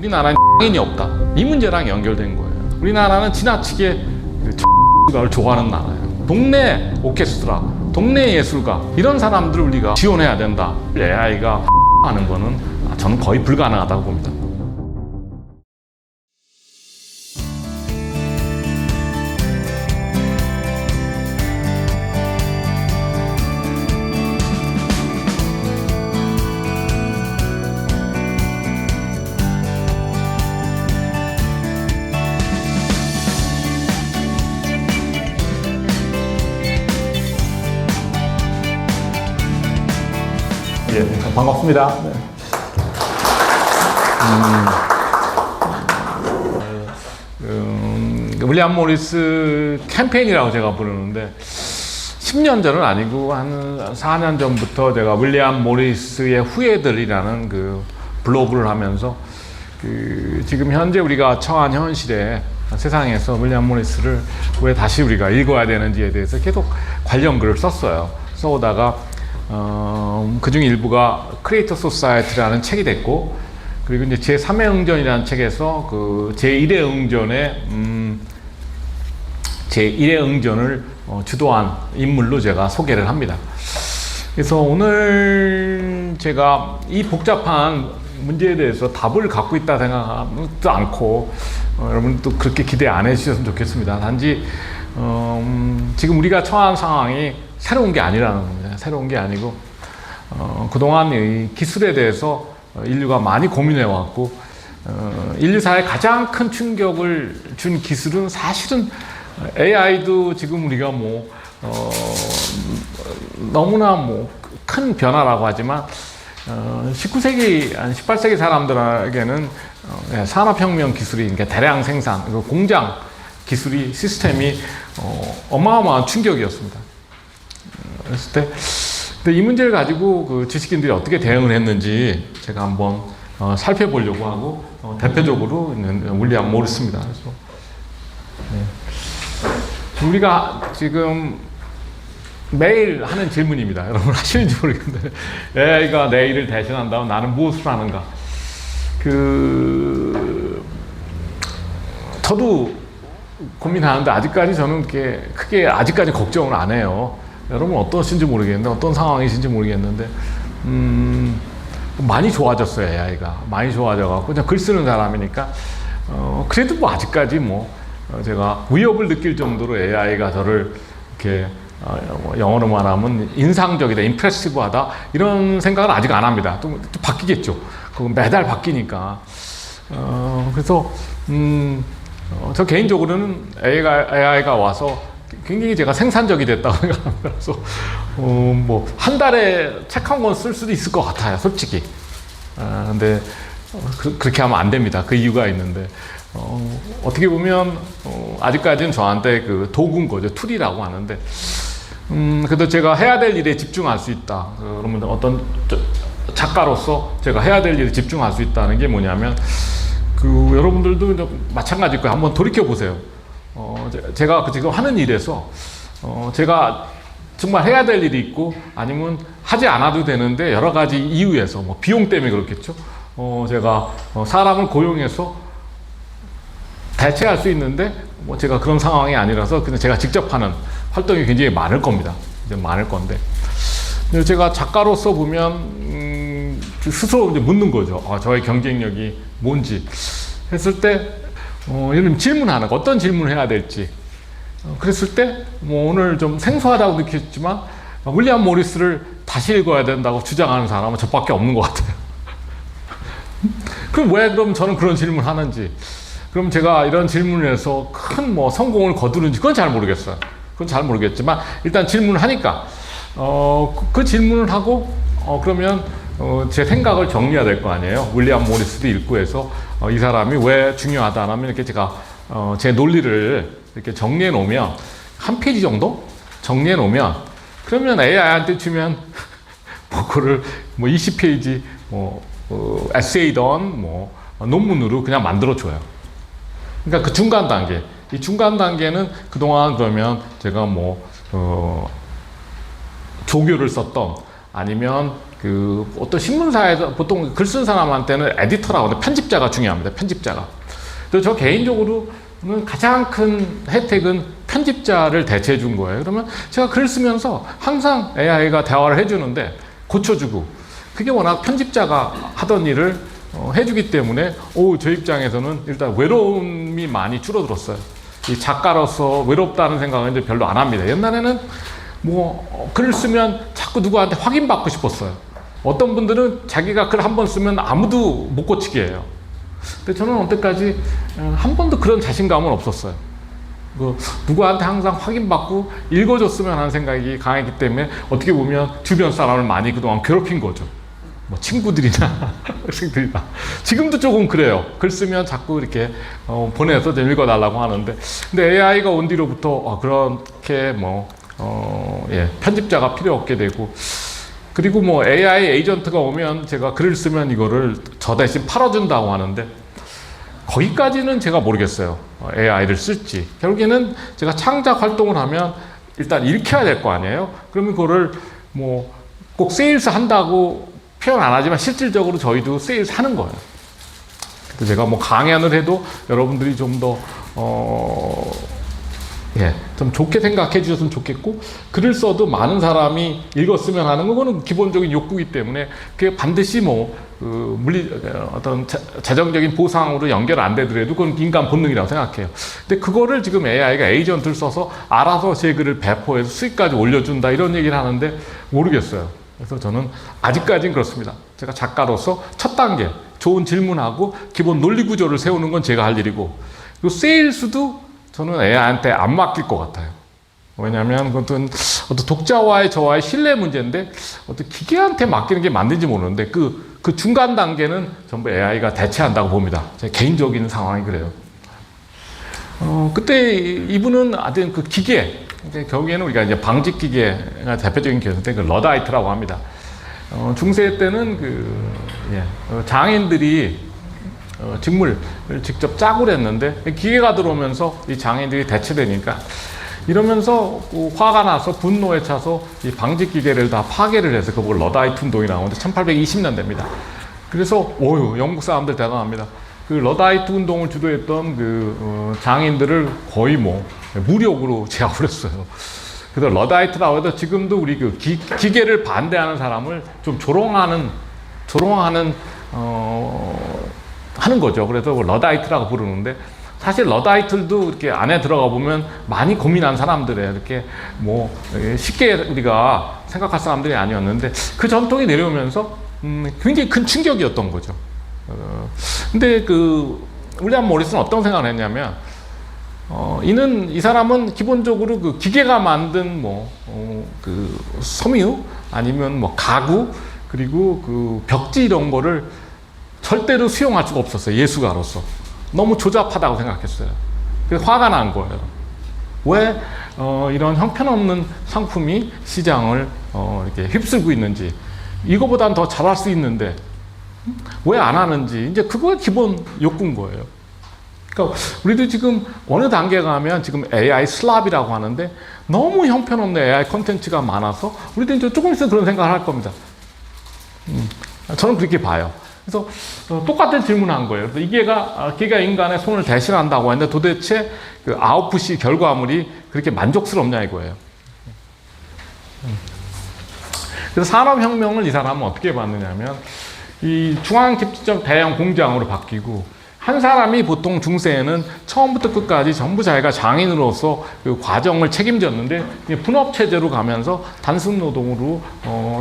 우리나라에 인이 없다. 이 문제랑 연결된 거예요. 우리나라는 지나치게 를 좋아하는 나라예요. 동네 오케스트라, 동네 예술가 이런 사람들을 우리가 지원해야 된다. AI가 하는 거는 저는 거의 불가능하다고 봅니다. 예, 반갑습니다. 네. 윌리엄 모리스 캠페인이라고 제가 부르는데 10년 전은 아니고 한 4년 전부터 제가 윌리엄 모리스의 후예들이라는 그 블로그를 하면서 지금 현재 우리가 처한 현실에 세상에서 윌리엄 모리스를 왜 다시 우리가 읽어야 되는지에 대해서 계속 관련 글을 썼어요. 써오다가 그중 일부가 크리에이터 소사이티라는 책이 됐고, 그리고 이제 제3의 응전이라는 책에서 그 제1의 응전의 제1의 응전을 주도한 인물로 제가 소개를 합니다. 그래서 오늘 제가 이 복잡한 문제에 대해서 답을 갖고 있다 생각하지도 않고 여러분도 그렇게 기대 안 해주셨으면 좋겠습니다. 단지 지금 우리가 처한 상황이 새로운 게 아니라는 겁니다. 새로운 게 아니고 그동안 이 기술에 대해서 인류가 많이 고민해왔고 인류사에 가장 큰 충격을 준 기술은 사실은 AI도 지금 우리가 너무나 큰 변화라고 하지만 19세기, 18세기 사람들에게는 산업혁명 기술이, 그러니까 대량 생산, 공장 기술이, 시스템이 어마어마한 충격이었습니다. 그랬을 때, 근데 이 문제를 가지고 그 지식인들이 어떻게 대응을 했는지 제가 한번 살펴보려고 하고, 대표적으로 있는 윌리엄 모리스입니다. 그래서 우리가 지금 매일 하는 질문입니다. 여러분 하시는지 모르겠는데, AI가 내일을 대신한다면 나는 무엇을 하는가? 저도 고민하는데 아직까지 저는 크게 아직까지 걱정을 안 해요. 여러분 어떠신지 모르겠는데, 어떤 상황이신지 모르겠는데, 많이 좋아졌어요. AI가 많이 좋아져갖고 그냥 글 쓰는 사람이니까 그래도 아직까지 제가 위협을 느낄 정도로 AI가 저를 이렇게 영어로 말하면 인상적이다, 임프레시브하다 이런 생각은 아직 안 합니다. 또 바뀌겠죠. 그건 매달 바뀌니까. 그래서 저 개인적으로는 AI가 와서 굉장히 제가 생산적이 됐다고 생각합니다. 그래서 한 달에 책 한 권 쓸 수도 있을 것 같아요, 솔직히. 근데 그렇게 하면 안 됩니다. 그 이유가 있는데 어떻게 보면 아직까지는 저한테 그 도구인 거죠. 툴이라고 하는데 그래도 제가 해야 될 일에 집중할 수 있다. 그러면 어떤 작가로서 제가 해야 될 일에 집중할 수 있다는 게 뭐냐면 여러분들도 마찬가지일 거예요. 한번 돌이켜 보세요. 제가 지금 하는 일에서 제가 정말 해야 될 일이 있고 아니면 하지 않아도 되는데 여러 가지 이유에서 비용 때문에 그렇겠죠. 제가 사람을 고용해서 대체할 수 있는데 제가 그런 상황이 아니라서 그냥 제가 직접 하는 활동이 굉장히 많을 겁니다. 이제 많을 건데 제가 작가로서 보면 스스로 이제 묻는 거죠. 저의 경쟁력이 뭔지 했을 때 예를 들면 질문하는 거, 어떤 질문을 해야 될지 그랬을 때 오늘 좀 생소하다고 느꼈지만 윌리엄 모리스를 다시 읽어야 된다고 주장하는 사람은 저밖에 없는 것 같아요. 그럼 저는 그런 질문을 하는지, 그럼 제가 이런 질문을 해서 큰 성공을 거두는지 그건 잘 모르겠어요. 그건 잘 모르겠지만 일단 질문을 하니까 그 질문을 하고 그러면 제 생각을 정리해야 될 거 아니에요. 윌리엄 모리스도 읽고 해서 이 사람이 왜 중요하다 하면 이렇게 제가 제 논리를 이렇게 정리해 놓으면 한 페이지 정도 정리해 놓으면 그러면 AI한테 주면 그거를 20페이지 에세이든 논문으로 그냥 만들어 줘요. 그러니까 그 중간 단계, 이 중간 단계는 그동안 그러면 제가 조교를 썼던 아니면 그 어떤 신문사에서 보통 글 쓴 사람한테는 에디터라고 하는데 편집자가 중요합니다. 편집자가. 그래서 저 개인적으로는 가장 큰 혜택은 편집자를 대체해 준 거예요. 그러면 제가 글 쓰면서 항상 AI가 대화를 해주는데 고쳐주고, 그게 워낙 편집자가 하던 일을 해주기 때문에 저 입장에서는 일단 외로움이 많이 줄어들었어요. 이 작가로서 외롭다는 생각은 이제 별로 안 합니다. 옛날에는 뭐 글을 쓰면 자꾸 누구한테 확인받고 싶었어요. 어떤 분들은 자기가 글 한 번 쓰면 아무도 못 고치게 해요. 근데 저는 언제까지 한 번도 그런 자신감은 없었어요. 누구한테 항상 확인받고 읽어줬으면 하는 생각이 강했기 때문에 어떻게 보면 주변 사람을 많이 그동안 괴롭힌 거죠. 뭐 친구들이나 학생들이나. 지금도 조금 그래요. 글 쓰면 자꾸 이렇게 보내서 좀 읽어달라고 하는데, 근데 AI가 온 뒤로부터 그렇게 편집자가 필요 없게 되고, 그리고 뭐 AI 에이전트가 오면 제가 글을 쓰면 이거를 저 대신 팔아준다고 하는데, 거기까지는 제가 모르겠어요. AI를 쓸지. 결국에는 제가 창작 활동을 하면 일단 읽혀야 될 거 아니에요? 그러면 그거를 뭐 꼭 세일스 한다고 표현 안 하지만 실질적으로 저희도 세일스 하는 거예요. 그래서 제가 뭐 강연을 해도 여러분들이 좀 더 좀 좋게 생각해 주셨으면 좋겠고, 글을 써도 많은 사람이 읽었으면 하는 거는 기본적인 욕구이기 때문에 그게 반드시 어떤 재정적인 보상으로 연결 안 되더라도 그건 인간 본능이라고 생각해요. 근데 그거를 지금 AI가 에이전트를 써서 알아서 제 글을 배포해서 수익까지 올려준다 이런 얘기를 하는데 모르겠어요. 그래서 저는 아직까지는 그렇습니다. 제가 작가로서 첫 단계 좋은 질문하고 기본 논리 구조를 세우는 건 제가 할 일이고, 그리고 세일스도 저는 AI한테 안 맡길 것 같아요. 왜냐하면 그것은 어떤 독자와의 저와의 신뢰 문제인데 어떤 기계한테 맡기는 게 맞는지 모르는데 그 중간 단계는 전부 AI가 대체한다고 봅니다. 제 개인적인 상황이 그래요. 그때 이분은 하여튼 그 기계, 결국에는 우리가 이제 방직 기계가 대표적인 기계인데 그 러다이트라고 합니다. 중세 때는 장인들이 직물을 직접 짜고 했는데 기계가 들어오면서 이 장인들이 대체되니까 이러면서 화가 나서 분노에 차서 이 방직 기계를 다 파괴를 해서 그걸 러다이트 운동이 나오는데 1820년대입니다. 그래서 영국 사람들 대단합니다. 그 러다이트 운동을 주도했던 장인들을 거의 무력으로 제압을 했어요. 그래서 러다이트라고 해도 지금도 우리 기계를 반대하는 사람을 좀 조롱하는 하는 거죠. 그래서 러다이트라고 부르는데, 사실 러다이트들도 이렇게 안에 들어가 보면 많이 고민한 사람들이에요. 이렇게 쉽게 우리가 생각할 사람들이 아니었는데 그 전통이 내려오면서 굉장히 큰 충격이었던 거죠. 근데 윌리엄 모리스는 어떤 생각을 했냐면, 이 사람은 기본적으로 그 기계가 만든 섬유 아니면 가구 그리고 벽지 이런 거를 절대로 수용할 수가 없었어요. 예술가로서. 너무 조잡하다고 생각했어요. 그래서 화가 난 거예요. 왜 이런 형편없는 상품이 시장을 이렇게 휩쓸고 있는지, 이거보단 더 잘할 수 있는데 왜 안 하는지, 이제 그거 기본 욕구인 거예요. 그러니까 우리도 지금 어느 단계 가면 지금 AI 슬랍이라고 하는데 너무 형편없는 AI 콘텐츠가 많아서 우리도 이제 조금 있으면 그런 생각을 할 겁니다. 저는 그렇게 봐요. 그래서 똑같은 질문을 한 거예요. 이 기계가 인간의 손을 대신한다고 했는데 도대체 그 아웃풋이 결과물이 그렇게 만족스럽냐 이거예요. 그래서 산업혁명을 이 사람은 어떻게 봤느냐면, 이 중앙집중적 대형 공장으로 바뀌고, 한 사람이 보통 중세에는 처음부터 끝까지 전부 자기가 장인으로서 그 과정을 책임졌는데 분업 체제로 가면서 단순 노동으로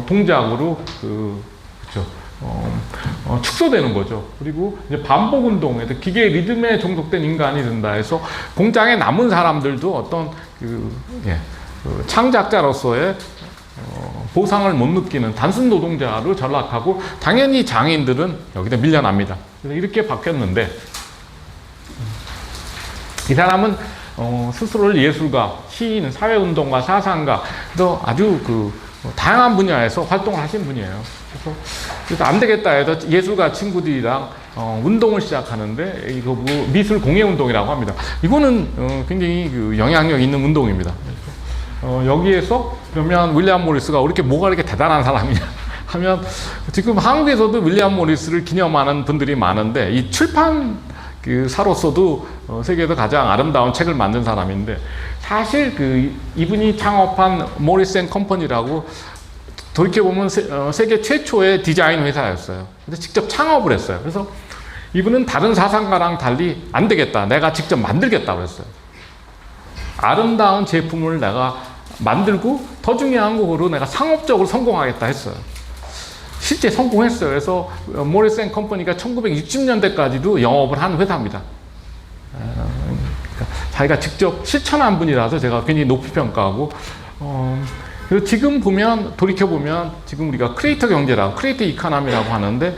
동작으로 축소되는 거죠. 그리고 이제 반복 운동에 기계 리듬에 종속된 인간이 된다 해서 공장에 남은 사람들도 어떤 창작자로서의 보상을 못 느끼는 단순 노동자로 전락하고, 당연히 장인들은 여기다 밀려납니다. 그래서 이렇게 바뀌었는데, 이 사람은 스스로를 예술가, 시인, 사회운동가, 사상가, 또 아주 다양한 분야에서 활동을 하신 분이에요. 그래서 안 되겠다 해서 예술가 친구들이랑 운동을 시작하는데, 이거 미술 공예 운동이라고 합니다. 이거는 굉장히 영향력 있는 운동입니다. 여기에서 그러면 윌리엄 모리스가 이렇게 뭐가 이렇게 대단한 사람이냐 하면 지금 한국에서도 윌리엄 모리스를 기념하는 분들이 많은데 이 출판 사로서도 세계에서 가장 아름다운 책을 만든 사람인데 사실 이분이 창업한 모리스 앤 컴퍼니라고 돌이켜보면 세계 최초의 디자인 회사였어요. 근데 직접 창업을 했어요. 그래서 이분은 다른 사상가랑 달리 안 되겠다. 내가 직접 만들겠다 그랬어요. 아름다운 제품을 내가 만들고 더 중요한 거로 내가 상업적으로 성공하겠다 했어요. 실제 성공했어요. 그래서 모리스 앤 컴퍼니가 1960년대까지도 영업을 한 회사입니다. 그러니까 자기가 직접 실천한 분이라서 제가 굉장히 높이 평가하고 그리고 지금 보면 돌이켜보면 지금 우리가 크리에이터 경제라고 크리에이터 이코노미라고 하는데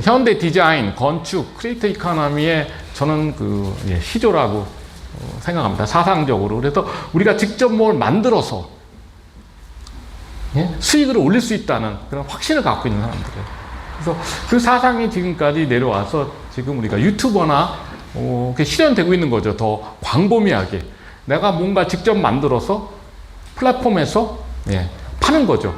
현대 디자인, 건축, 크리에이터 이코노미의 저는 시조라고 생각합니다. 사상적으로. 그래서 우리가 직접 뭘 만들어서 수익을 올릴 수 있다는 그런 확신을 갖고 있는 사람들이에요. 그래서 그 사상이 지금까지 내려와서 지금 우리가 유튜버나 실현되고 있는 거죠. 더 광범위하게. 내가 뭔가 직접 만들어서 플랫폼에서 파는 거죠.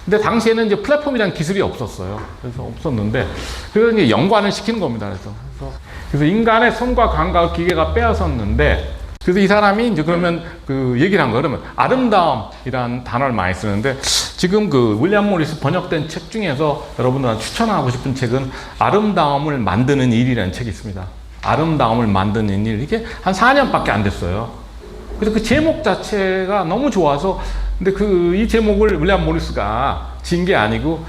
근데 당시에는 이제 플랫폼이라는 기술이 없었어요. 그래서 없었는데, 그래서 이제 연관을 시키는 겁니다. 그래서 인간의 손과 감각을 기계가 빼앗았는데, 그래서 이 사람이 이제 그러면 얘기를 한 거예요. 그러면 아름다움이라는 단어를 많이 쓰는데, 지금 윌리엄 모리스 번역된 책 중에서 여러분들한테 추천하고 싶은 책은 아름다움을 만드는 일이라는 책이 있습니다. 아름다움을 만드는 일. 이게 한 4년밖에 안 됐어요. 그래서 그 제목 자체가 너무 좋아서, 근데 이 제목을 윌리엄 모리스가 지은 게 아니고,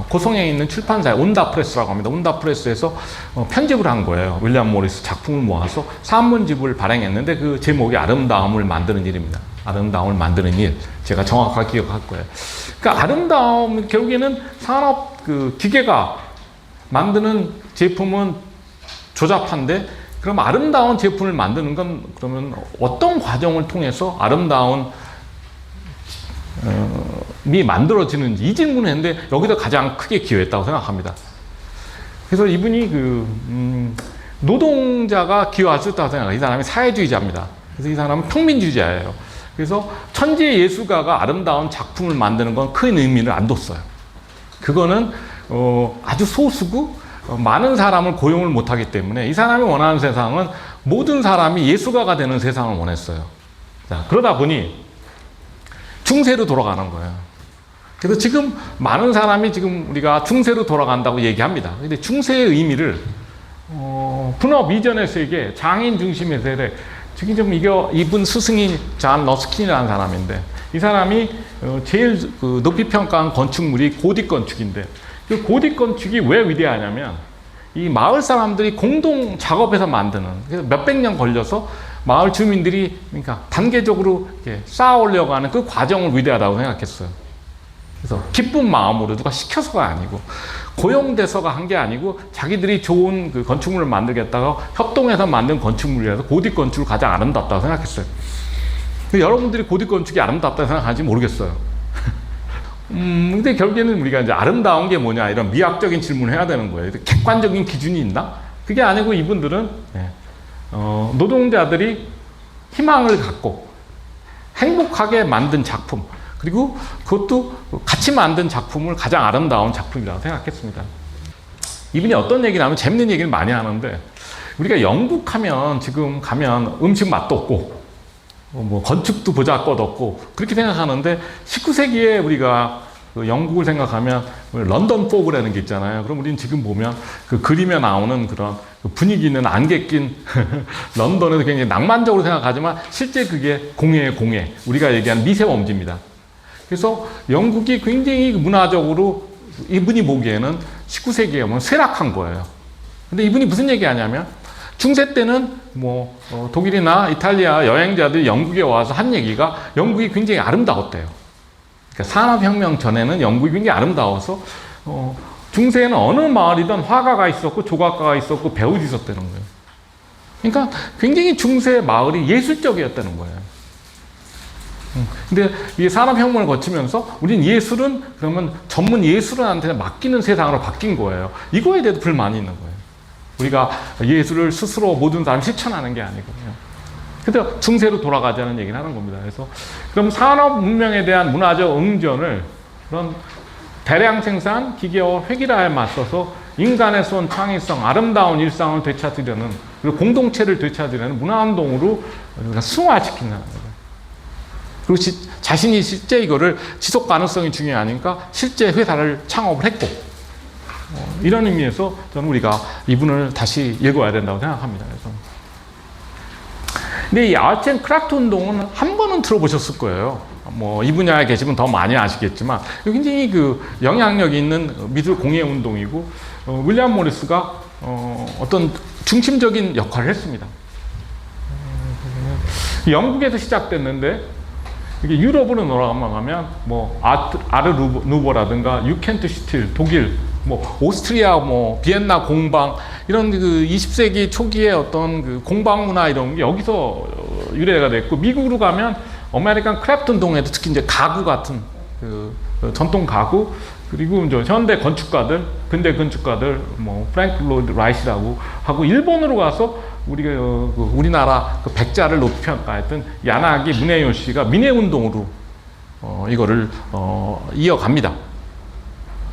고성에 있는 출판사에 온다프레스라고 합니다. 온다프레스에서 편집을 한 거예요. 윌리엄 모리스 작품을 모아서 산문집을 발행했는데 그 제목이 아름다움을 만드는 일입니다. 아름다움을 만드는 일. 제가 정확하게 기억할 거예요. 그러니까 아름다움, 결국에는 산업 기계가 만드는 제품은 조잡한데, 그럼 아름다운 제품을 만드는 건 그러면 어떤 과정을 통해서 아름다운 이 만들어지는지, 이 질문을 했는데 여기서 가장 크게 기여했다고 생각합니다. 그래서 이분이 노동자가 기여할 수 있다고 생각해요. 이 사람이 사회주의자입니다. 그래서 이 사람은 평민주의자예요. 그래서 천재 예술가가 아름다운 작품을 만드는 건 큰 의미를 안 뒀어요. 그거는 아주 소수고 많은 사람을 고용을 못하기 때문에 이 사람이 원하는 세상은 모든 사람이 예술가가 되는 세상을 원했어요. 자, 그러다 보니 중세로 돌아가는 거예요. 그래서 지금 많은 사람이 지금 우리가 중세로 돌아간다고 얘기합니다. 근데 중세의 의미를 분업 이전의 세계, 장인 중심의 세대, 지금 이분 스승인 잔 러스킨이라는 사람인데, 이 사람이 제일 높이 평가한 건축물이 고딕 건축인데, 그 고딕 건축이 왜 위대하냐면 이 마을 사람들이 공동 작업해서 만드는, 그래서 몇백 년 걸려서 마을 주민들이 그러니까 단계적으로 쌓아 올려가는 그 과정을 위대하다고 생각했어요. 그래서 기쁜 마음으로, 누가 시켜서가 아니고 고용돼서가 한 게 아니고 자기들이 좋은 건축물을 만들겠다고 협동해서 만든 건축물이라서 고딕 건축을 가장 아름답다고 생각했어요. 여러분들이 고딕 건축이 아름답다고 생각하는지 모르겠어요. 근데 결국에는 우리가 이제 아름다운 게 뭐냐, 이런 미학적인 질문을 해야 되는 거예요. 객관적인 기준이 있나? 그게 아니고 이분들은 노동자들이 희망을 갖고 행복하게 만든 작품, 그리고 그것도 같이 만든 작품을 가장 아름다운 작품이라고 생각했습니다. 이분이 어떤 얘기를 하면 재밌는 얘기를 많이 하는데, 우리가 영국 하면 지금 가면 음식 맛도 없고 건축도 보잘것없고 그렇게 생각하는데, 19세기에 우리가 영국을 생각하면 런던 포그라는 게 있잖아요. 그럼 우리는 지금 보면 그림에 나오는 그런 분위기는 안개 낀 런던에서 굉장히 낭만적으로 생각하지만 실제 그게 공해의 공해, 우리가 얘기하는 미세먼지입니다. 그래서 영국이 굉장히 문화적으로 이분이 보기에는 19세기에 오면 쇠락한 거예요. 근데 이분이 무슨 얘기 하냐면, 중세 때는 독일이나 이탈리아 여행자들이 영국에 와서 한 얘기가 영국이 굉장히 아름다웠대요. 그러니까 산업혁명 전에는 영국이 굉장히 아름다워서 중세에는 어느 마을이든 화가가 있었고 조각가가 있었고 배우도 있었다는 거예요. 그러니까 굉장히 중세 마을이 예술적이었다는 거예요. 근데 이 산업혁명을 거치면서 우린 예술은 그러면 전문 예술인한테 맡기는 세상으로 바뀐 거예요. 이거에 대해서 불만이 있는 거예요. 우리가 예술을 스스로 모든 사람이 실천하는 게 아니거든요. 그래서 중세로 돌아가자는 얘기를 하는 겁니다. 그래서 그럼 산업 문명에 대한 문화적 응전을 그런 대량 생산, 기계와 획일화에 맞서서 인간의 손, 창의성, 아름다운 일상을 되찾으려는 그리고 공동체를 되찾으려는 문화운동으로 승화시킨다는 거예요. 그리고 자신이 실제 이거를 지속 가능성이 중요하니까 실제 회사를 창업을 했고 이런 의미에서 저는 우리가 이분을 다시 읽어야 된다고 생각합니다. 그래서 근데 이 아트 앤 크라프트 운동은 한 번은 들어보셨을 거예요. 뭐 이 분야에 계시면 더 많이 아시겠지만 굉장히 그 영향력이 있는 미술 공예 운동이고 윌리엄 모리스가 어떤 중심적인 역할을 했습니다. 영국에서 시작됐는데 이게 유럽으로 넘어가면 뭐 아르 누보라든가 유켄트 시틸 독일 뭐 오스트리아 뭐 비엔나 공방 이런 그 20세기 초기의 어떤 그 공방 문화 이런 게 여기서 유래가 됐고 미국으로 가면 아메리칸 크래프트 운동에도 특히 이제 가구 같은 그 전통 가구 그리고 이제 현대 건축가들 근대 건축가들 뭐 프랭크 로이드 라이트라고 하고 일본으로 가서 우리가 우리나라 그 백자를 높이 평가했던 야나기 문해요시가 민해 운동으로 이거를 이어갑니다.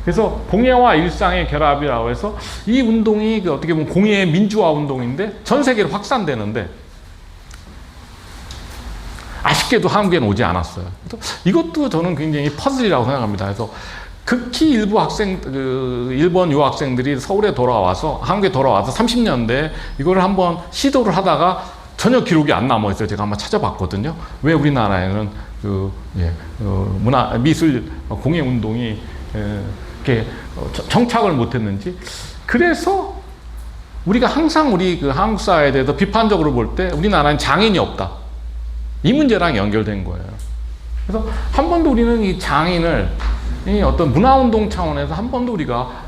그래서 공예와 일상의 결합이라고 해서 이 운동이 그 어떻게 보면 공예의 민주화 운동인데 전 세계로 확산되는데 아쉽게도 한국에는 오지 않았어요. 이것도 저는 굉장히 퍼즐이라고 생각합니다. 그래서 극히 일부 일본 유학생들이 서울에 돌아와서 한국에 돌아와서 30년대 이거를 한번 시도를 하다가 전혀 기록이 안 남아 있어요. 제가 한번 찾아봤거든요. 왜 우리나라에는 문화 미술 공예 운동이 이렇게 정착을 못했는지. 그래서 우리가 항상 우리 그 한국 사회에 대해서 비판적으로 볼 때 우리나라는 장인이 없다. 이 문제랑 연결된 거예요. 그래서 한 번도 우리는 이 장인을 이 어떤 문화운동 차원에서 한 번도 우리가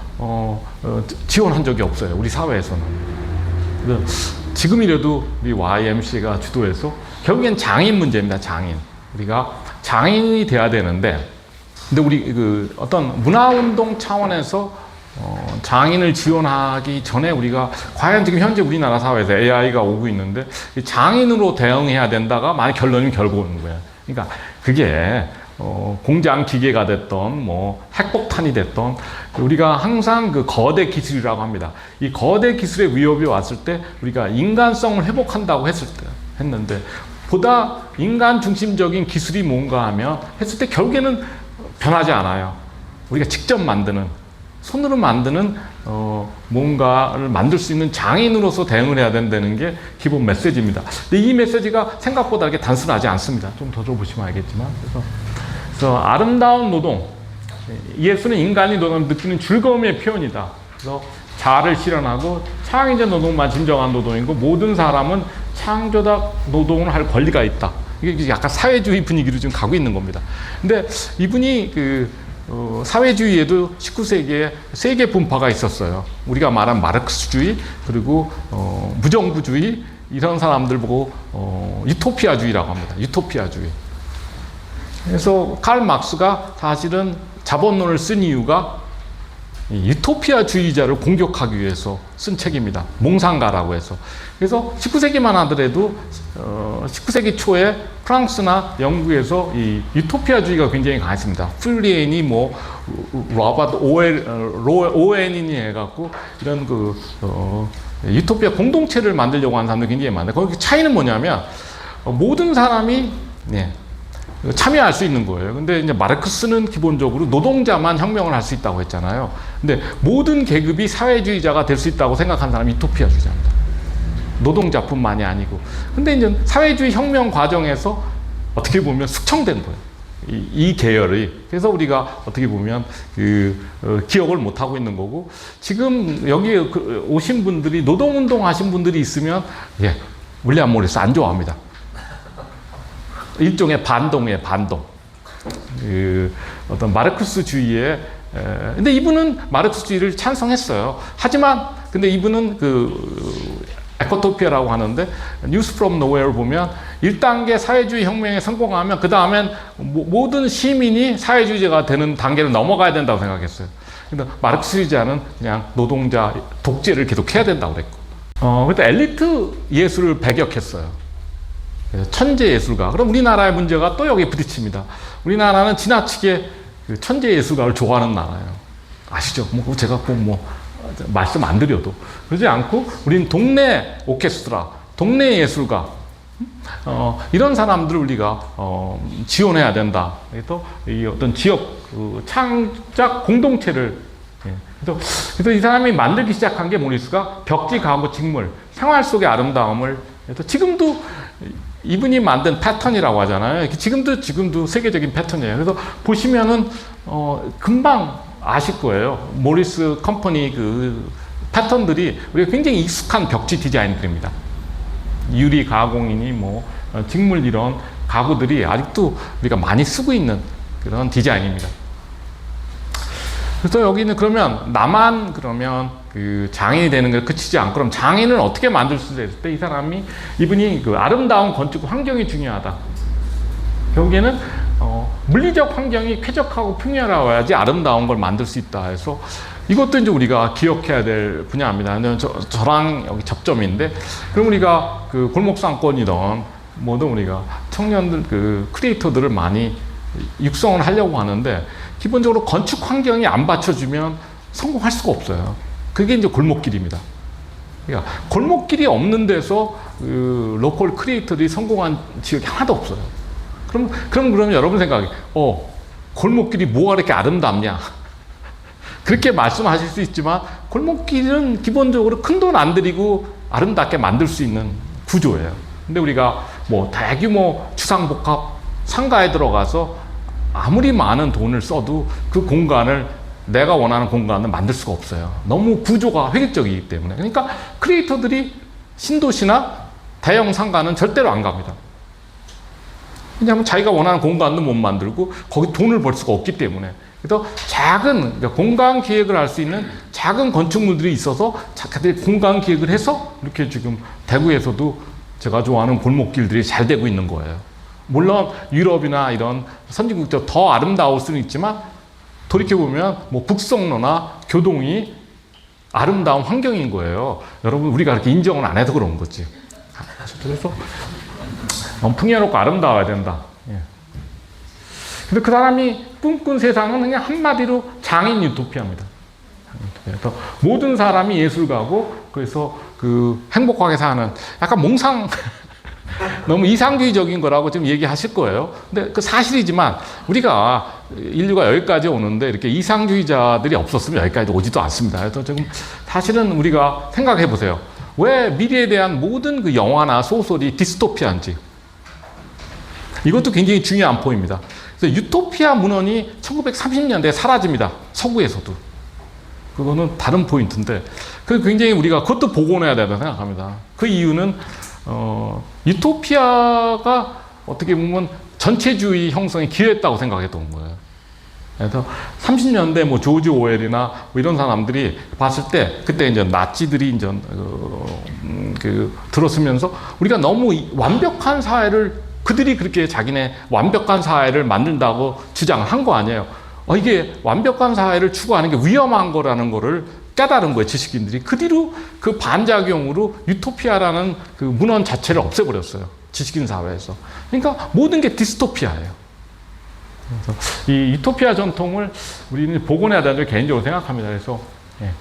지원한 적이 없어요. 우리 사회에서는. 지금이라도 우리 YMCA가 주도해서 결국엔 장인 문제입니다. 장인. 우리가 장인이 돼야 되는데 근데 우리 그 어떤 문화운동 차원에서 장인을 지원하기 전에 우리가 과연 지금 현재 우리나라 사회에서 AI가 오고 있는데 장인으로 대응해야 된다가 만약 결론이 결국 오는 거예요. 그러니까 그게 공장 기계가 됐던 뭐 핵폭탄이 됐던 우리가 항상 그 거대 기술이라고 합니다. 이 거대 기술의 위협이 왔을 때 우리가 인간성을 회복한다고 했는데 보다 인간 중심적인 기술이 뭔가 하면 했을 때 결국에는 변하지 않아요. 우리가 직접 만드는 손으로 만드는 뭔가를 만들 수 있는 장인으로서 대응을 해야 된다는 게 기본 메시지입니다. 근데 이 메시지가 생각보다 이렇게 단순하지 않습니다. 좀 더 들어보시면 알겠지만 그래서 아름다운 노동, 예술은 인간이 노동을 느끼는 즐거움의 표현이다. 그래서 자아를 실현하고 창의적 노동만 진정한 노동이고 모든 사람은 창조적 노동을 할 권리가 있다. 이게 약간 사회주의 분위기로 지금 가고 있는 겁니다. 근데 이분이 사회주의에도 19세기에 세 개 분파가 있었어요. 우리가 말한 마르크스주의 그리고 무정부주의 이런 사람들 보고 유토피아주의라고 합니다. 유토피아주의. 그래서 칼 막스가 사실은 자본론을 쓴 이유가 유토피아주의자를 공격하기 위해서 쓴 책입니다. 몽상가라고 해서. 그래서 19세기만 하더라도 19세기 초에 프랑스나 영국에서 이 유토피아주의가 굉장히 강했습니다. 풀리엔이 뭐 로버트 오웬이 해갖고 이런 유토피아 공동체를 만들려고 하는 사람들이 굉장히 많아요. 거기 차이는 뭐냐면 모든 사람이 참여할 수 있는 거예요. 근데 이제 마르크스는 기본적으로 노동자만 혁명을 할 수 있다고 했잖아요. 근데 모든 계급이 사회주의자가 될 수 있다고 생각하는 사람이 유토피아주의자입니다. 노동자뿐만이 아니고. 근데 이제 사회주의 혁명 과정에서 어떻게 보면 숙청된 거예요. 이 계열이. 그래서 우리가 어떻게 보면 기억을 못 하고 있는 거고, 지금 여기 오신 분들이 노동운동 하신 분들이 있으면 윌리엄 모리스 안 좋아합니다. 일종의 반동이에요, 반동. 어떤 마르크스주의에, 근데 이분은 마르크스주의를 찬성했어요. 하지만, 근데 이분은 에코토피아라고 하는데, 뉴스 프롬 노웨어를 보면 1단계 사회주의 혁명에 성공하면 그 다음엔 모든 시민이 사회주의자가 되는 단계를 넘어가야 된다고 생각했어요. 근데 마르크스주의자는 그냥 노동자 독재를 계속 해야 된다고 그랬고. 그때 엘리트 예술을 배격했어요. 그래서 천재 예술가. 그럼 우리나라의 문제가 또 여기에 부딪힙니다. 우리나라는 지나치게 그 천재 예술가를 좋아하는 나라예요. 아시죠? 뭐 제가 꼭 뭐 말씀 안 드려도 그러지 않고 우리는 동네 오케스트라, 동네 예술가 이런 사람들을 우리가 지원해야 된다. 또 이 어떤 지역 그 창작 공동체를 그래서 이 사람이 만들기 시작한 게 모리스가 벽지, 가구, 직물, 생활 속의 아름다움을 지금도 이분이 만든 패턴이라고 하잖아요. 지금도 세계적인 패턴이에요. 그래서 보시면은 금방 아실 거예요. 모리스 컴퍼니 그 패턴들이 우리가 굉장히 익숙한 벽지 디자인들입니다. 유리 가공이니 뭐 직물 이런 가구들이 아직도 우리가 많이 쓰고 있는 그런 디자인입니다. 그래서 여기는 그러면 나만 그러면 그 장인이 되는 게 그치지 않고 그럼 장인을 어떻게 만들 수 있을 때 이분이 그 아름다운 건축 환경이 중요하다. 결국에는 물리적 환경이 쾌적하고 평화로워야지 아름다운 걸 만들 수 있다 해서 이것도 이제 우리가 기억해야 될 분야입니다. 저랑 여기 접점인데 그럼 우리가 그 골목상권이던 뭐든 우리가 청년들 그 크리에이터들을 많이 육성을 하려고 하는데 기본적으로 건축 환경이 안 받쳐주면 성공할 수가 없어요. 그게 이제 골목길입니다. 그러니까 골목길이 없는 데서 그 로컬 크리에이터들이 성공한 지역이 하나도 없어요. 그럼 여러분 생각에 골목길이 뭐가 이렇게 아름답냐? 그렇게 말씀하실 수 있지만 골목길은 기본적으로 큰 돈 안 들이고 아름답게 만들 수 있는 구조예요. 근데 우리가 뭐 대규모 주상복합 상가에 들어가서 아무리 많은 돈을 써도 그 공간을 내가 원하는 공간을 만들 수가 없어요. 너무 구조가 획일적이기 때문에. 그러니까 크리에이터들이 신도시나 대형 상가는 절대로 안 갑니다. 왜냐하면 자기가 원하는 공간도 못 만들고 거기 돈을 벌 수가 없기 때문에. 그래서 그러니까 공간 기획을 할 수 있는 작은 건축물들이 있어서 자기들이 공간 기획을 해서 이렇게 지금 대구에서도 제가 좋아하는 골목길들이 잘 되고 있는 거예요. 물론 유럽이나 이런 선진국도 더 아름다울 수는 있지만 돌이켜보면 뭐 북성로나 교동이 아름다운 환경인 거예요. 여러분 우리가 그렇게 인정을 안 해서 그런 거지. 그래서 풍요롭고 아름다워야 된다. 예. 근데 그 사람이 꿈꾼 세상은 그냥 한마디로 장인 유토피아입니다. 그래서 모든 사람이 예술가고 그래서 그 행복하게 사는 약간 몽상 너무 이상주의적인 거라고 지금 얘기하실 거예요. 근데 그 사실이지만 우리가 인류가 여기까지 오는데 이렇게 이상주의자들이 없었으면 여기까지 오지도 않습니다. 그래서 지금 사실은 우리가 생각해 보세요. 왜 미래에 대한 모든 그 영화나 소설이 디스토피아인지. 이것도 굉장히 중요한 포인트입니다. 그래서 유토피아 문헌이 1930년대에 사라집니다. 서구에서도. 그거는 다른 포인트인데, 그 굉장히 우리가 그것도 복원해야 된다고 생각합니다. 그 이유는, 유토피아가 어떻게 보면 전체주의 형성에 기여했다고 생각했던 거예요. 그래서 30년대 뭐 조지 오웰이나 뭐 이런 사람들이 봤을 때, 그때 이제 나치들이 이제, 들었으면서 우리가 너무 완벽한 사회를 그들이 그렇게 자기네 완벽한 사회를 만든다고 주장을 한 거 아니에요. 이게 완벽한 사회를 추구하는 게 위험한 거라는 거를 깨달은 거예요, 지식인들이. 그 뒤로 그 반작용으로 유토피아라는 그 문헌 자체를 없애버렸어요. 지식인 사회에서. 그러니까 모든 게 디스토피아예요. 그래서 이 유토피아 전통을 우리는 복원해야 된다고 개인적으로 생각합니다. 그래서, 예.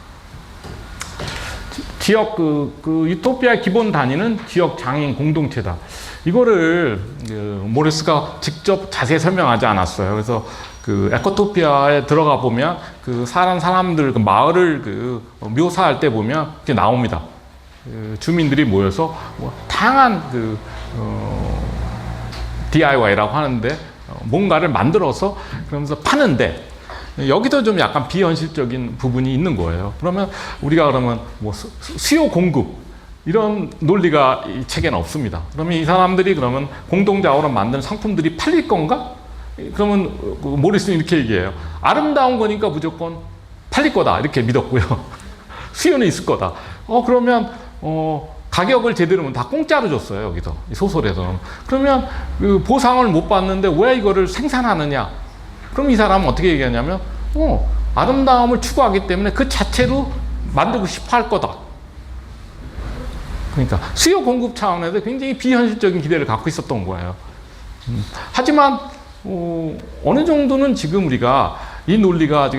지역 그 유토피아의 기본 단위는 지역 장인 공동체다. 이거를 모리스가 직접 자세히 설명하지 않았어요. 그래서 그 에코토피아에 들어가 보면 그 사람들 그 마을을 묘사할 때 보면 이렇게 나옵니다. 주민들이 모여서 뭐 다양한 DIY라고 하는데 뭔가를 만들어서 그러면서 파는데 여기도 좀 약간 비현실적인 부분이 있는 거예요. 그러면 우리가 그러면 뭐 수요 공급 이런 논리가 이 책에는 없습니다. 그러면 이 사람들이 그러면 공동작업으로 만든 상품들이 팔릴 건가? 그러면 모리스는 이렇게 얘기해요. 아름다운 거니까 무조건 팔릴 거다. 이렇게 믿었고요. 수요는 있을 거다. 그러면 가격을 제대로면 다 공짜로 줬어요. 여기서 이 소설에서는. 그러면 그 보상을 못 받는데 왜 이거를 생산하느냐? 그럼 이 사람은 어떻게 얘기하냐면 아름다움을 추구하기 때문에 그 자체로 만들고 싶어 할 거다. 그러니까 수요 공급 차원에서 굉장히 비현실적인 기대를 갖고 있었던 거예요. 하지만 어느 정도는 지금 우리가 이 논리가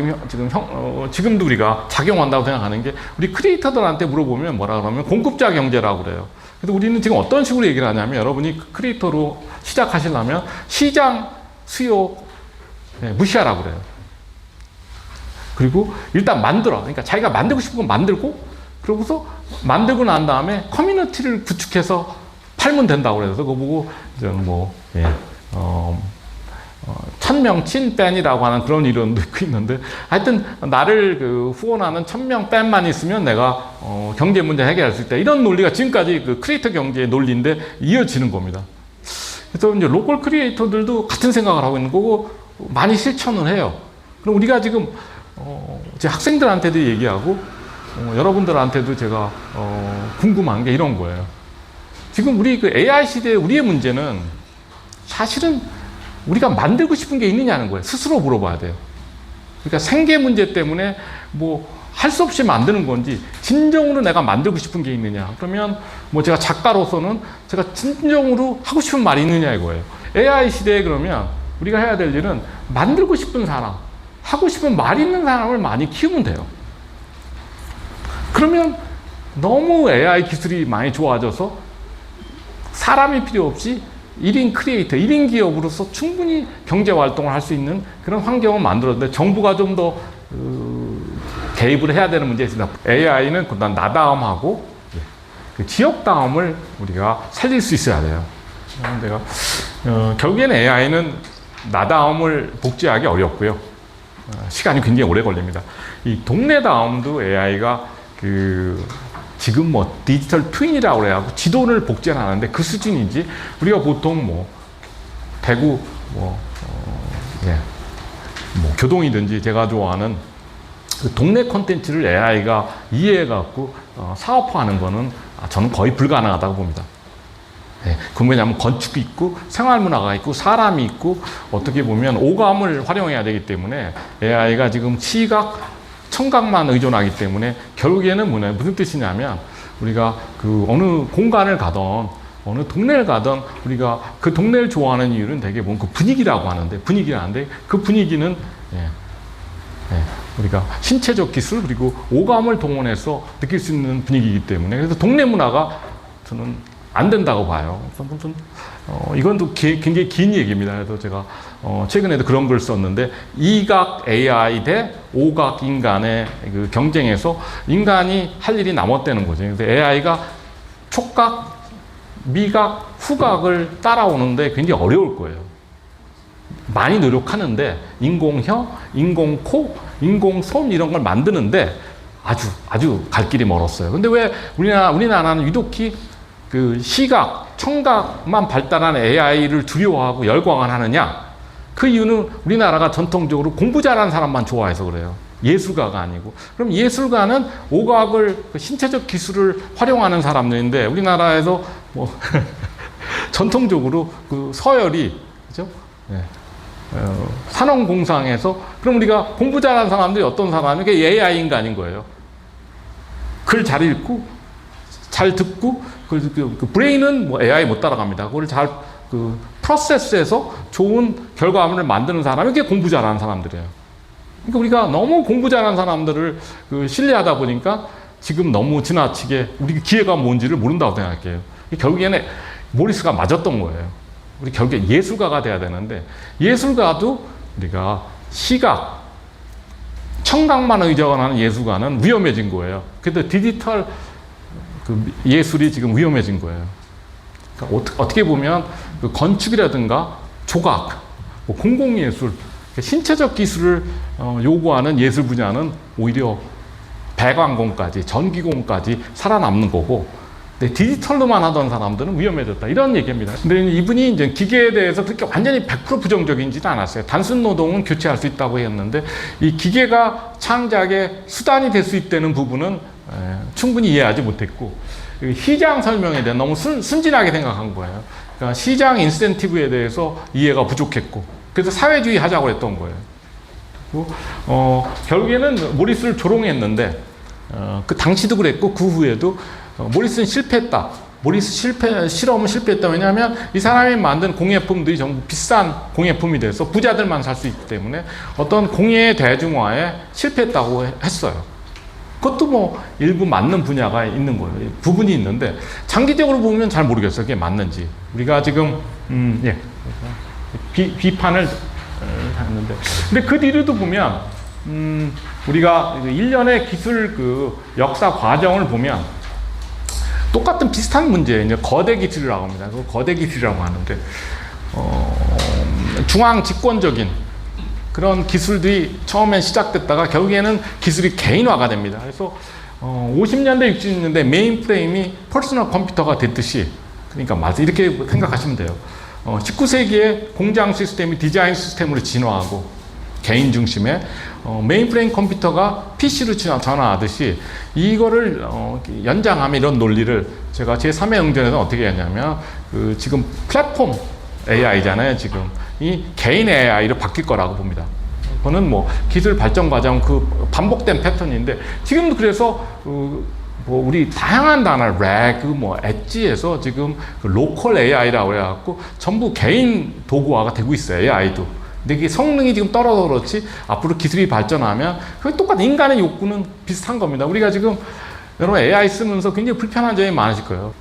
지금도 우리가 작용한다고 생각하는 게, 우리 크리에이터들한테 물어보면 뭐라 그러면 공급자 경제라고 그래요. 그래서 우리는 지금 어떤 식으로 얘기를 하냐면, 여러분이 크리에이터로 시작하시려면 시장 수요 무시하라고 그래요. 그리고 일단 만들어. 그러니까 자기가 만들고 싶은 건 만들고, 그러고서 만들고 난 다음에 커뮤니티를 구축해서 팔면 된다고 그래서 그거 보고 뭐 1000명 친 밴이라고 하는 그런 이론도 있는데, 하여튼 나를 후원하는 1000명 밴만 있으면 내가 경제 문제 해결할 수 있다, 이런 논리가 지금까지 그 크리에이터 경제의 논리인데 이어지는 겁니다. 그래서 이제 로컬 크리에이터들도 같은 생각을 하고 있는 거고 많이 실천을 해요. 그럼 우리가 지금 제 학생들한테도 얘기하고 여러분들한테도 제가 궁금한 게 이런 거예요. 지금 우리 그 AI 시대에 우리의 문제는 사실은 우리가 만들고 싶은 게 있느냐는 거예요. 스스로 물어봐야 돼요. 그러니까 생계 문제 때문에 뭐 할 수 없이 만드는 건지, 진정으로 내가 만들고 싶은 게 있느냐. 그러면 뭐 제가 작가로서는 제가 진정으로 하고 싶은 말이 있느냐 이거예요. AI 시대에 그러면 우리가 해야 될 일은 만들고 싶은 사람, 하고 싶은 말 있는 사람을 많이 키우면 돼요. 그러면 너무 AI 기술이 많이 좋아져서 사람이 필요 없이 1인 크리에이터, 1인 기업으로서 충분히 경제 활동을 할 수 있는 그런 환경을 만들었는데, 정부가 좀 더 개입을 해야 되는 문제가 있습니다. AI는 그다음 나다움하고 그 지역다움을 우리가 살릴 수 있어야 돼요. 내가 결국에는 AI는 나다움을 복제하기 어렵고요. 시간이 굉장히 오래 걸립니다. 이 동네다움도 AI가 지금 뭐 디지털 트윈이라고 그래요. 지도를 복제는 하는데 그 수준인지, 우리가 보통 뭐 대구 뭐 교동이든지 제가 좋아하는 그 동네 콘텐츠를 AI가 이해해갖고 사업화하는 거는 저는 거의 불가능하다고 봅니다. 그 뭐냐면 건축이 있고 생활문화가 있고 사람이 있고, 어떻게 보면 오감을 활용해야 되기 때문에 AI가 지금 시각, 청각만 의존하기 때문에 결국에는 무슨 뜻이냐면, 우리가 그 어느 공간을 가던 어느 동네를 가던 우리가 그 동네를 좋아하는 이유는 되게 보면 그 분위기라고 하는데, 그 분위기는 우리가 신체적 기술 그리고 오감을 동원해서 느낄 수 있는 분위기이기 때문에, 그래서 동네 문화가 저는 안 된다고 봐요. 아무튼 이건 또 굉장히 긴 얘기입니다. 그래서 제가 최근에도 그런 글 썼는데, 이각 AI 대 오각 인간의 그 경쟁에서 인간이 할 일이 남았다는 거죠. 그래서 AI가 촉각, 미각, 후각을 따라오는데 굉장히 어려울 거예요. 많이 노력하는데 인공혀, 인공코, 인공손 이런 걸 만드는데 아주 갈 길이 멀었어요. 근데 왜 우리나라는 유독히 그 시각, 청각만 발달한 AI를 두려워하고 열광을 하느냐? 그 이유는 우리나라가 전통적으로 공부 잘하는 사람만 좋아해서 그래요. 예술가가 아니고. 그럼 예술가는 오각을, 신체적 기술을 활용하는 사람들인데, 우리나라에서 뭐 전통적으로 그 서열이, 그죠? 산업공상에서, 그럼 우리가 공부 잘하는 사람들이 어떤 사람이? 그게 AI 인간인 거예요. 글 잘 읽고, 잘 듣고, 그 브레인은 뭐 AI 못 따라갑니다. 그걸 잘 프로세스해서 좋은 결과물을 만드는 사람이 그게 공부 잘하는 사람들이에요. 그러니까 우리가 너무 공부 잘하는 사람들을 신뢰하다 보니까 지금 너무 지나치게 우리 기회가 뭔지를 모른다고 생각해요. 결국에는 모리스가 맞았던 거예요. 우리 결국에 예술가가 돼야 되는데, 예술가도 우리가 시각, 청각만 의존하는 예술가는 위험해진 거예요. 그래도 디지털 예술이 지금 위험해진 거예요. 그러니까 어떻게 보면 그 건축이라든가 조각, 뭐 공공예술, 신체적 기술을 요구하는 예술 분야는 오히려 배관공까지, 전기공까지 살아남는 거고, 근데 디지털로만 하던 사람들은 위험해졌다, 이런 얘기입니다. 근데 이분이 이제 기계에 대해서 그렇게 완전히 100% 부정적이지는 않았어요. 단순 노동은 교체할 수 있다고 했는데, 이 기계가 창작의 수단이 될 수 있다는 부분은 충분히 이해하지 못했고, 시장 설명에 대해 너무 순진하게 생각한 거예요. 그러니까 시장 인센티브에 대해서 이해가 부족했고, 그래서 사회주의 하자고 했던 거예요. 그리고 결국에는 모리스를 조롱했는데, 그 당시도 그랬고 그 후에도 모리스는 실패했다. 실험은 실패했다. 왜냐하면 이 사람이 만든 공예품들이 전부 비싼 공예품이 돼서 부자들만 살 수 있기 때문에 어떤 공예 대중화에 실패했다고 했어요. 그것도 뭐 일부 맞는 분야가 있는 거예요. 부분이 있는데 장기적으로 보면 잘 모르겠어요. 그게 맞는지. 우리가 지금 예. 비판을 했는데 근데 그 뒤로도 보면 우리가 일련의 기술 그 역사 과정을 보면 똑같은 비슷한 문제예요. 이제 거대 기술이라고 합니다. 그 거대 기술이라고 하는데 중앙 집권적인 그런 기술들이 처음엔 시작됐다가 결국에는 기술이 개인화가 됩니다. 그래서 50년대, 60년대 메인프레임이 퍼스널 컴퓨터가 됐듯이 그러니까 맞아 이렇게 생각하시면 돼요. 19세기에 공장 시스템이 디자인 시스템으로 진화하고 개인 중심의 메인프레임 컴퓨터가 PC로 전환하듯이 이거를 연장하면 이런 논리를 제가 제3의 응전에서 어떻게 했냐면 지금 플랫폼 AI잖아요. 지금 이 개인 AI로 바뀔 거라고 봅니다. 그거는 뭐 기술 발전 과정 그 반복된 패턴인데 지금도 그래서 뭐 우리 다양한 단어 렉, 뭐 엣지에서 지금 그 로컬 AI라고 해갖고 전부 개인 도구화가 되고 있어요. AI도. 근데 이게 성능이 지금 떨어져 그렇지 앞으로 기술이 발전하면 그게 똑같은 인간의 욕구는 비슷한 겁니다. 우리가 지금 여러분 AI 쓰면서 굉장히 불편한 점이 많으실 거예요.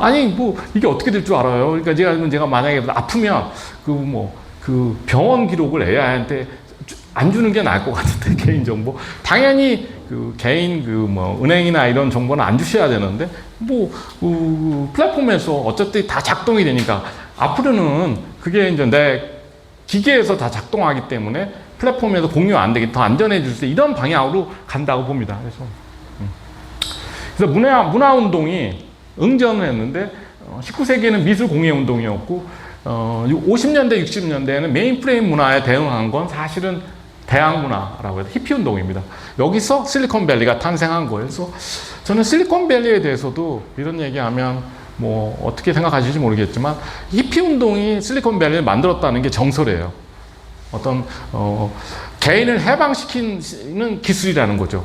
아니 뭐 이게 어떻게 될 줄 알아요. 그러니까 제가 만약에 아프면 그 병원 기록을 AI한테 안 주는 게 나을 것 같은데 개인 정보 당연히 그 개인 은행이나 이런 정보는 안 주셔야 되는데 플랫폼에서 어차피 다 작동이 되니까 앞으로는 그게 이제 내 기계에서 다 작동하기 때문에 플랫폼에서 공유 안 되게 더 안전해질 수 이런 방향으로 간다고 봅니다. 그래서 문화 운동이 응전을 했는데 19세기에는 미술 공예 운동이었고 50년대 60년대에는 메인프레임 문화에 대응한 건 사실은 대학 문화라고 해서 히피 운동입니다. 여기서 실리콘밸리가 탄생한 거예요. 그래서 저는 실리콘밸리에 대해서도 이런 얘기하면 뭐 어떻게 생각하실지 모르겠지만 히피 운동이 실리콘밸리를 만들었다는 게 정설이에요. 어떤 개인을 해방시키는 기술이라는 거죠.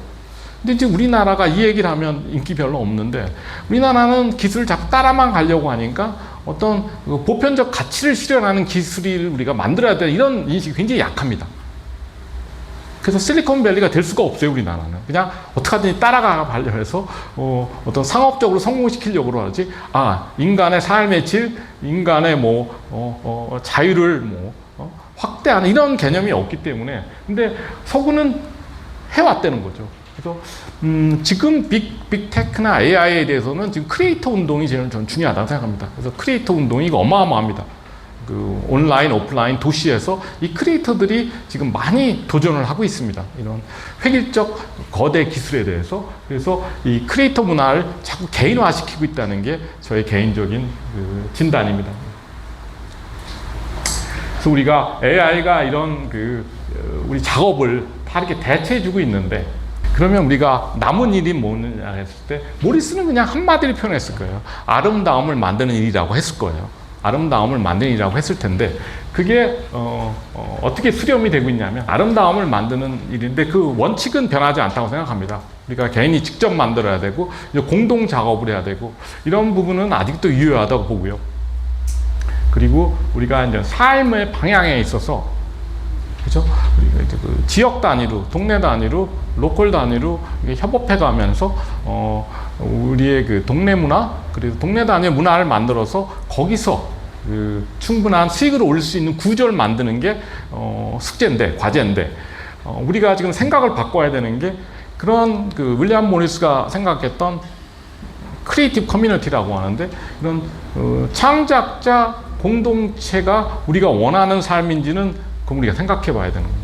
근데 이제 우리나라가 이 얘기를 하면 인기 별로 없는데 우리나라는 기술을 자꾸 따라만 가려고 하니까 어떤 보편적 가치를 실현하는 기술을 우리가 만들어야 돼 이런 인식이 굉장히 약합니다. 그래서 실리콘밸리가 될 수가 없어요. 우리나라는 그냥 어떻게 하든지 따라가려 해서 어떤 상업적으로 성공시키려고 하지 인간의 삶의 질, 인간의 자유를 확대하는 이런 개념이 없기 때문에 근데 서구는 해왔다는 거죠. 그래서 지금 빅테크나 AI에 대해서는 지금 크리에이터 운동이 제일 저는 중요하다고 생각합니다. 그래서 크리에이터 운동이 이거 어마어마합니다. 그 온라인, 오프라인 도시에서 이 크리에이터들이 지금 많이 도전을 하고 있습니다. 이런 획일적 거대 기술에 대해서. 그래서 이 크리에이터 문화를 자꾸 개인화시키고 있다는 게 저의 개인적인 진단입니다. 그래서 우리가 AI가 이런 우리 작업을 다 이렇게 대체해주고 있는데 그러면 우리가 남은 일이 뭐냐 했을 때 모리스는 그냥 한마디로 표현했을 거예요. 아름다움을 만드는 일이라고 했을 거예요. 아름다움을 만드는 일이라고 했을 텐데 그게 어떻게 수렴이 되고 있냐면 아름다움을 만드는 일인데 그 원칙은 변하지 않다고 생각합니다. 우리가 개인이 직접 만들어야 되고 공동 작업을 해야 되고 이런 부분은 아직도 유효하다고 보고요. 그리고 우리가 이제 삶의 방향에 있어서 그죠? 우리가 이제 지역 단위로, 동네 단위로, 로컬 단위로 협업해 가면서 우리의 동네 문화, 그리고 동네 단위의 문화를 만들어서 거기서 충분한 수익을 올릴 수 있는 구조를 만드는 게 숙제인데, 과제인데, 우리가 지금 생각을 바꿔야 되는 게 그런 윌리엄 모리스가 생각했던 크리에이티브 커뮤니티라고 하는데 이런 창작자 공동체가 우리가 원하는 삶인지는 그럼 우리가 생각해 봐야 되는 거예요.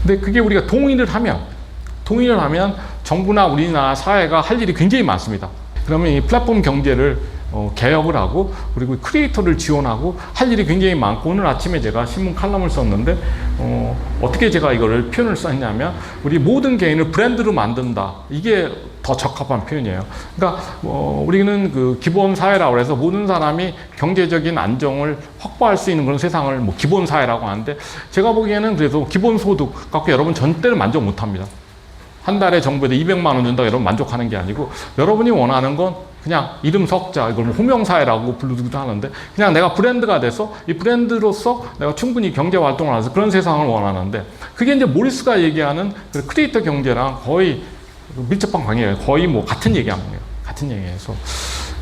근데 그게 우리가 동의를 하면 정부나 우리나라 사회가 할 일이 굉장히 많습니다. 그러면 이 플랫폼 경제를 개혁을 하고 그리고 크리에이터를 지원하고 할 일이 굉장히 많고 오늘 아침에 제가 신문 칼럼을 썼는데 어떻게 제가 이거를 표현을 썼냐면 우리 모든 개인을 브랜드로 만든다. 이게 더 적합한 표현이에요. 그러니까 우리는 기본 사회라고 해서 모든 사람이 경제적인 안정을 확보할 수 있는 그런 세상을 기본 사회라고 하는데 제가 보기에는 그래서 기본 소득 갖고 여러분 전대를 만족 못 합니다. 한 달에 정부에서 200만 원 준다 이러면 만족하는 게 아니고 여러분이 원하는 건 그냥 이름 석자 이걸 뭐 호명사회라고 부르기도 하는데 그냥 내가 브랜드가 돼서 이 브랜드로서 내가 충분히 경제 활동을 해서 그런 세상을 원하는데 그게 이제 모리스가 얘기하는 그 크리에이터 경제랑 거의 밀접한 관계예요. 거의 뭐 같은 얘기하는 거예요. 같은 얘기해서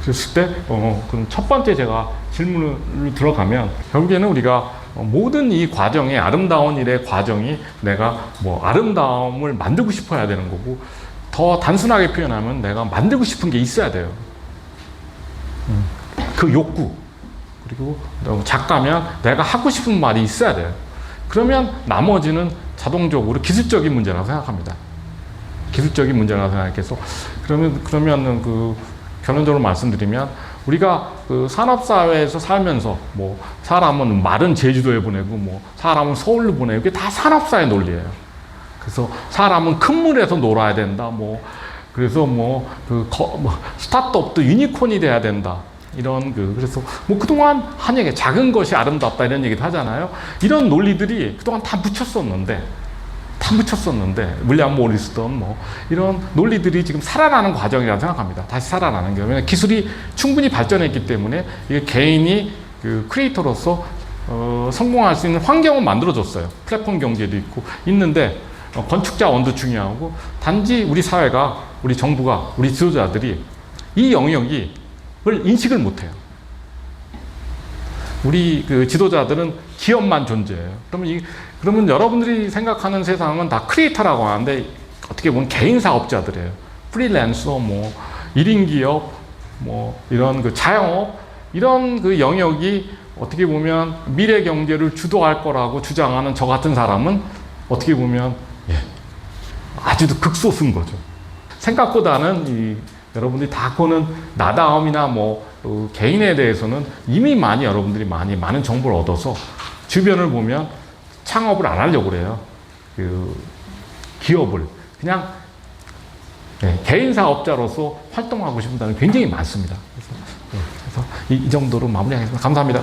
그랬을 때 그럼 첫 번째 제가 질문을 들어가면 결국에는 우리가 모든 이 과정에 아름다운 일의 과정이 내가 뭐 아름다움을 만들고 싶어야 되는 거고 더 단순하게 표현하면 내가 만들고 싶은 게 있어야 돼요. 그 욕구 그리고 작가면 내가 하고 싶은 말이 있어야 돼요. 그러면 나머지는 자동적으로 기술적인 문제라고 생각합니다. 기술적인 문제라고 생각해서 그러면 그 결론적으로 말씀드리면 우리가 그 산업사회에서 살면서 뭐 사람은 마른 제주도에 보내고 뭐 사람은 서울로 보내고 이게 다 산업사회 논리예요. 그래서 사람은 큰 물에서 놀아야 된다. 뭐 그래서 스타트업도 유니콘이 돼야 된다. 이런 그래서 뭐 그동안 한 얘기 작은 것이 아름답다 이런 얘기도 하잖아요. 이런 논리들이 그동안 다 묻혔었는데 윌리엄 모리스든 뭐 이런 논리들이 지금 살아나는 과정이라고 생각합니다. 다시 살아나는 게 왜냐면 기술이 충분히 발전했기 때문에 이게 개인이 그 크리에이터로서 성공할 수 있는 환경을 만들어줬어요. 플랫폼 경제도 있고 있는데 건축자원도 중요하고 단지 우리 사회가 우리 정부가 우리 지도자들이 이 영역을 인식을 못해요. 우리 그 지도자들은 기업만 존재해요. 그러면 여러분들이 생각하는 세상은 다 크리에이터라고 하는데 어떻게 보면 개인 사업자들이에요. 프리랜서, 뭐 1인 기업, 뭐 이런 그 자영업 이런 그 영역이 어떻게 보면 미래 경제를 주도할 거라고 주장하는 저 같은 사람은 어떻게 보면 아주 극소수인 거죠. 생각보다는 여러분들이 다 보는 나다움이나 개인에 대해서는 이미 여러분들이 많은 정보를 얻어서 주변을 보면 창업을 안 하려고 그래요. 기업을. 그냥 개인 사업자로서 활동하고 싶은 사람이 굉장히 많습니다. 그래서 이 정도로 마무리하겠습니다. 감사합니다.